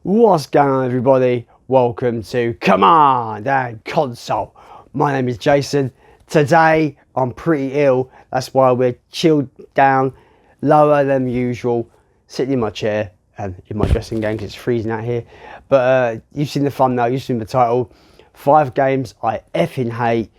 What's going on, everybody? Welcome to Command and Console. My name is Jason. Today I'm pretty ill, that's why we're chilled down, lower than usual, sitting in my chair and in my dressing gown because it's freezing out here. But you've seen the thumbnail, you've seen the title. 5 games I effing hate,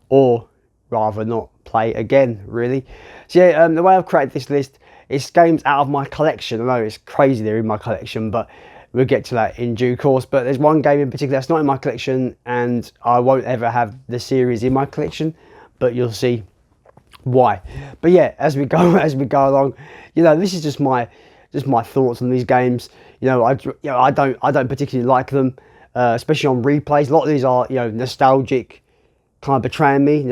or rather not play again, really. So yeah, the way I've created this list is games out of my collection. I know it's crazy they're in my collection, but we'll get to that in due course. But there's one game in particular that's not in my collection, and I won't ever have the series in my collection, but you'll see why. But yeah, as we go along, you know, this is just my thoughts on these games. You know, I don't particularly like them, especially on replays. A lot of these are, you know, nostalgia betraying me,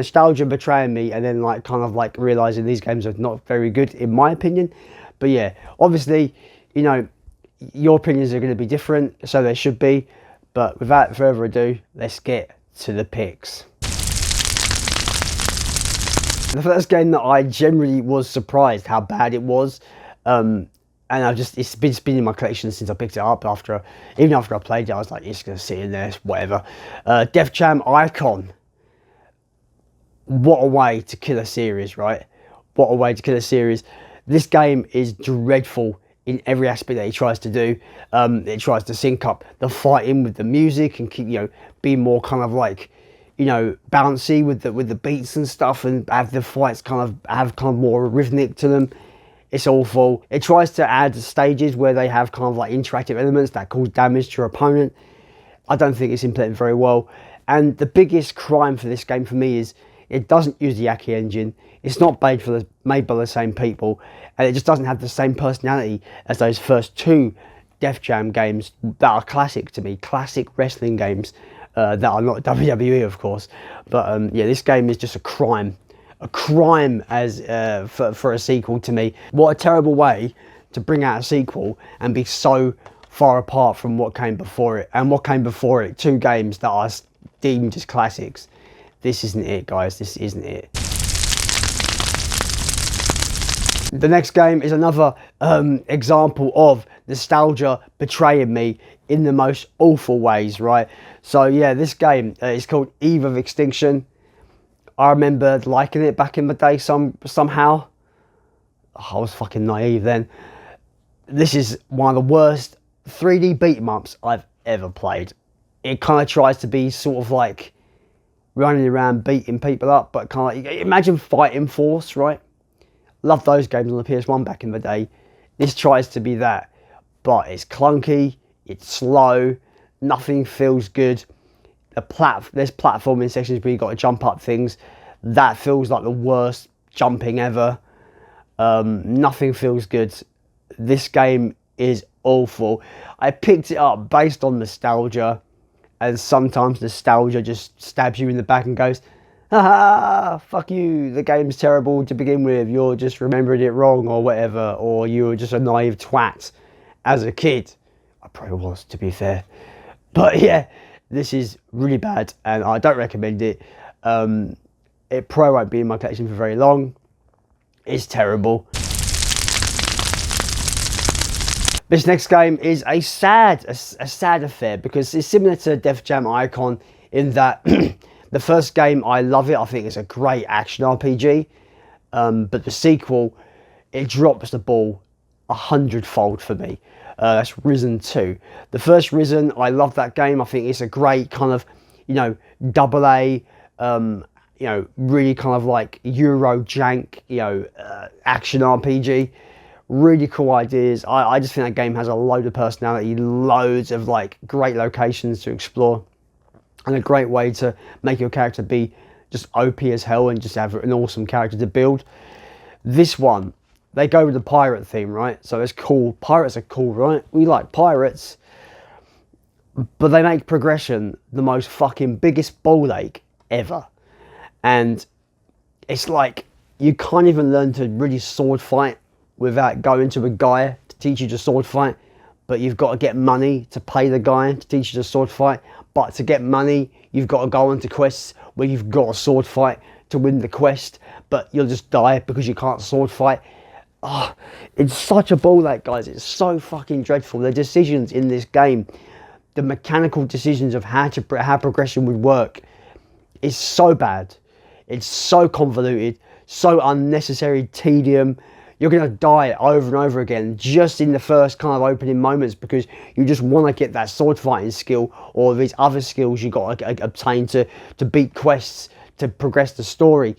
and then like kind of like realizing these games are not very good in my opinion. But yeah, obviously, you know, your opinions are going to be different, so they should be. But without further ado, let's get to the picks. The first game that I generally was surprised how bad it was, and it's been in my collection since I picked it up. Even after I played it, I was like, it's going to sit in there, whatever. Deathmatch Icon. What a way to kill a series, right? What a way to kill a series. This game is dreadful in every aspect that he tries to do. It tries to sync up the fighting with the music and keep, you know, be more kind of like, you know, bouncy with the beats and stuff, and have the fights have more rhythmic to them. It's awful. It tries to add stages where they have kind of like interactive elements that cause damage to your opponent. I don't think it's implemented very well. And the biggest crime for this game for me is it doesn't use the Yaki engine. It's not made by the same people, and it just doesn't have the same personality as those first 2 Def Jam games that are classic to me, classic wrestling games that are not WWE, of course. But yeah, this game is just a crime as for a sequel to me. What a terrible way to bring out a sequel and be so far apart from what came before it. And what came before it, 2 games that are deemed as classics. This isn't it, guys. This isn't it. The next game is another example of nostalgia betraying me in the most awful ways, right? So yeah, this game is called Eve of Extinction. I remember liking it back in the day somehow. Oh, I was fucking naive then. This is one of the worst 3D beat-em-ups I've ever played. It kind of tries to be sort of like running around beating people up, but kind of like, imagine Fighting Force, right? Love those games on the PS1 back in the day. This tries to be that, but it's clunky, it's slow, nothing feels good. There's platforming sections where you got to jump up things. That feels like the worst jumping ever. Nothing feels good. This game is awful. I picked it up based on nostalgia, and sometimes nostalgia just stabs you in the back and goes, haha, fuck you, the game's terrible to begin with, you're just remembering it wrong or whatever, or you were just a naive twat as a kid. I probably was, to be fair. But yeah, this is really bad and I don't recommend it. It probably won't be in my collection for very long. It's terrible. This next game is a sad affair, because it's similar to Def Jam Icon in that the first game, I love it. I think it's a great action RPG. But the sequel, it drops the ball 100-fold for me. That's Risen 2. The first Risen, I love that game. I think it's a great kind of, you know, AA, you know, really kind of like Euro jank, you know, action RPG. Really cool ideas. I just think that game has a load of personality, loads of like great locations to explore, and a great way to make your character be just OP as hell and just have an awesome character to build. This one, they go with the pirate theme, right? So it's cool. Pirates are cool, right? We like pirates. But they make progression the most fucking biggest ball ache ever. And it's like, you can't even learn to really sword fight without going to a guy to teach you to sword fight. But you've got to get money to pay the guy to teach you to sword fight. But to get money, you've got to go onto quests where you've got a sword fight to win the quest, but you'll just die because you can't sword fight. oh, it's such a ball ache, guys. It's so fucking dreadful. The decisions in this game, the mechanical decisions of how progression would work, is so bad. It's so convoluted, so unnecessary tedium. You're going to die over and over again just in the first kind of opening moments because you just want to get that sword fighting skill or these other skills you got to obtain to beat quests, to progress the story.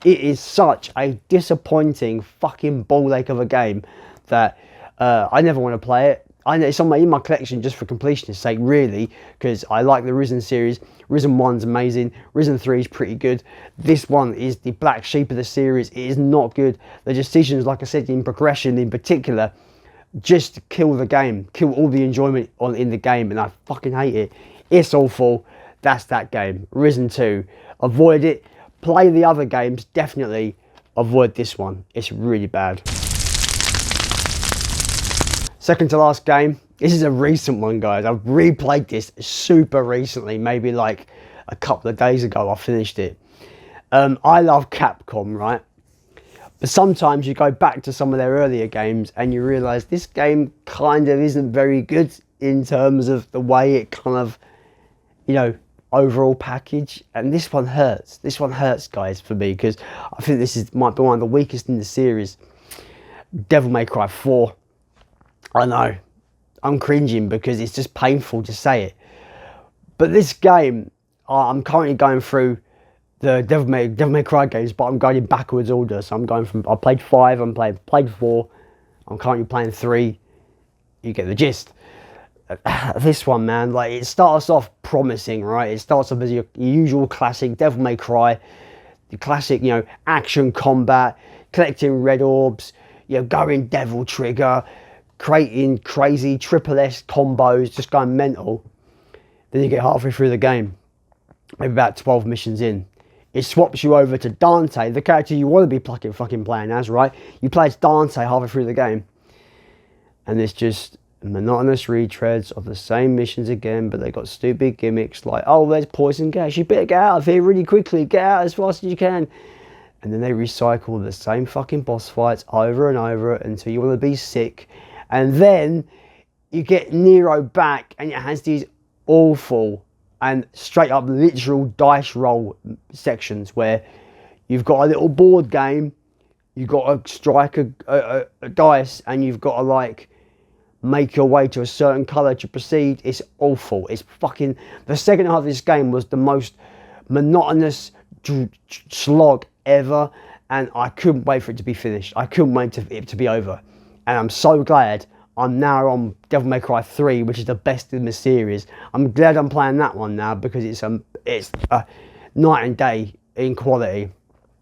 It is such a disappointing fucking ball ache of a game that I never want to play it. It's in my collection just for completionist sake, really, because I like the Risen series. Risen 1's amazing. Risen 3 is pretty good. This one is the black sheep of the series. It is not good. The decisions, like I said, in progression in particular, just kill the game, kill all the enjoyment in the game, and I fucking hate it. It's awful. That's that game. Risen 2. Avoid it. Play the other games, definitely. Avoid this one. It's really bad. Second to last game. This is a recent one, guys. I've replayed this super recently, maybe like a couple of days ago I finished it. I love Capcom, right? But sometimes you go back to some of their earlier games and you realise this game kind of isn't very good in terms of the way it kind of, you know, overall package. And this one hurts. This one hurts, guys, for me, because I think might be one of the weakest in the series. Devil May Cry 4. I know, I'm cringing because it's just painful to say it. But this game, I'm currently going through the Devil May Cry games, but I'm going in backwards order. So I'm going from, I played 5, played 4, I'm currently playing 3. You get the gist. This one, man, like, it starts off promising, right? It starts off as your usual classic Devil May Cry, the classic, you know, action combat, collecting red orbs, you know, going devil trigger, creating crazy triple S combos, just going mental. Then you get halfway through the game, maybe about 12 missions in. It swaps you over to Dante, the character you want to be fucking playing as, right? You play as Dante halfway through the game. And it's just monotonous retreads of the same missions again, but they got stupid gimmicks like, oh, there's poison gas, you better get out of here really quickly, get out as fast as you can. And then they recycle the same fucking boss fights over and over until you want to be sick. And then you get Nero back and it has these awful and straight up literal dice roll sections where you've got a little board game, you've got to strike a dice and you've got to like make your way to a certain colour to proceed. It's awful. It's fucking... The second half of this game was the most monotonous slog ever, and I couldn't wait for it to be finished. I couldn't wait for it to be over. And I'm so glad I'm now on Devil May Cry 3, which is the best in the series. I'm glad I'm playing that one now because it's night and day in quality.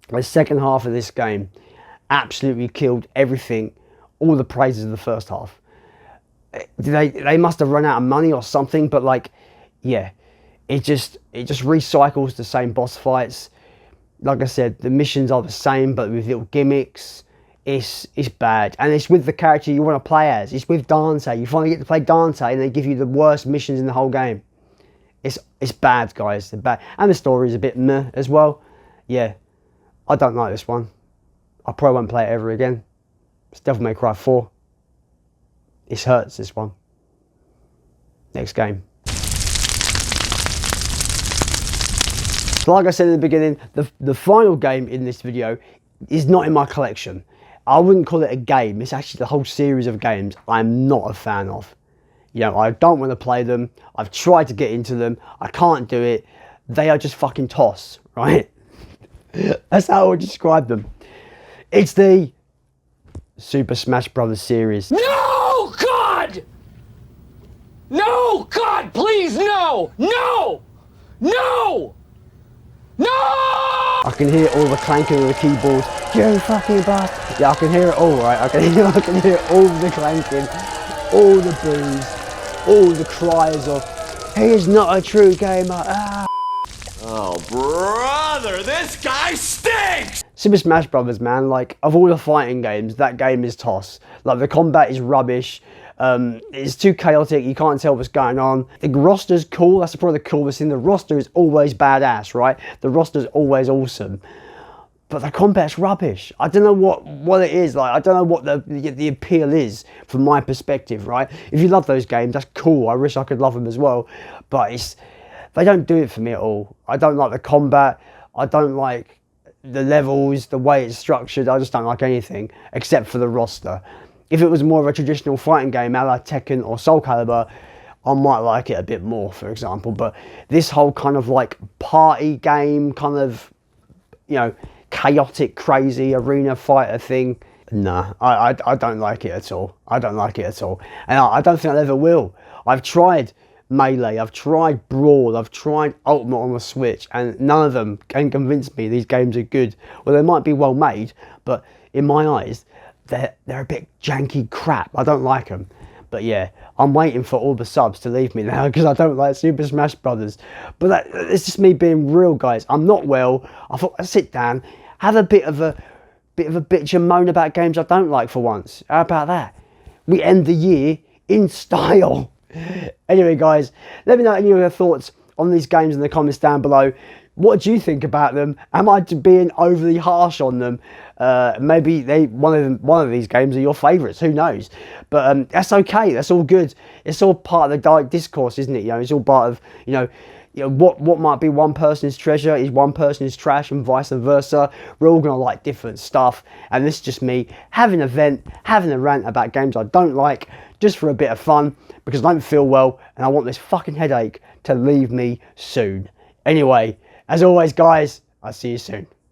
The second half of this game absolutely killed everything, all the praises of the first half. They must have run out of money or something, but like, yeah, it just recycles the same boss fights. Like I said, the missions are the same, but with little gimmicks. It's bad, and it's with the character you want to play as. It's with Dante. You finally get to play Dante, and they give you the worst missions in the whole game. It's bad, guys. It's bad, and the story is a bit meh as well. Yeah, I don't like this one. I probably won't play it ever again. It's Devil May Cry 4. It hurts, this one. Next game. So like I said in the beginning, the final game in this video is not in my collection. I wouldn't call it a game. It's actually the whole series of games I'm not a fan of. You know, I don't want to play them. I've tried to get into them. I can't do it. They are just fucking toss, right? That's how I would describe them. It's the Super Smash Brothers series. No, God! No, God, please, no! No! No! No! I can hear all the clanking of the keyboard. You fucking bastard. Yeah, I can hear it all, right? I can hear all the clanking, all the boos, all the cries of, he is not a true gamer. Ah. Oh, brother, this guy stinks! Super Smash Brothers, man, like, of all the fighting games, that game is toss. Like, the combat is rubbish. It's too chaotic, you can't tell what's going on. The roster's cool, that's probably the coolest thing. The roster is always badass, right? The roster's always awesome. but the combat's rubbish. I don't know what it is. Like, I don't know what the appeal is from my perspective, right? If you love those games, that's cool. I wish I could love them as well, but they don't do it for me at all. I don't like the combat. I don't like the levels, the way it's structured. I just don't like anything except for the roster. If it was more of a traditional fighting game, a la Tekken or Soul Calibur, I might like it a bit more, for example. But this whole kind of like party game, kind of, you know, chaotic, crazy arena fighter thing, nah, I don't like it at all. I don't like it at all, and I don't think I ever will. I've tried Melee, I've tried Brawl, I've tried Ultimate on the Switch, and none of them can convince me these games are good. Well, they might be well made, but in my eyes, they're a bit janky crap. I don't like them. But yeah, I'm waiting for all the subs to leave me now because I don't like Super Smash Brothers. But it's just me being real, guys. I'm not well. I thought I'd sit down, have a bit of a bitch and moan about games I don't like for once. How about that? We end the year in style. Anyway, guys, let me know any of your thoughts on these games in the comments down below. What do you think about them? Am I being overly harsh on them? Maybe one of these games are your favourites. Who knows? But that's okay. That's all good. It's all part of the discourse, isn't it? You know, it's all part of what might be one person's treasure is one person's trash, and vice versa. We're all gonna like different stuff, and this is just me having a vent, having a rant about games I don't like, just for a bit of fun, because I don't feel well and I want this fucking headache to leave me soon. Anyway, as always, guys, I'll see you soon.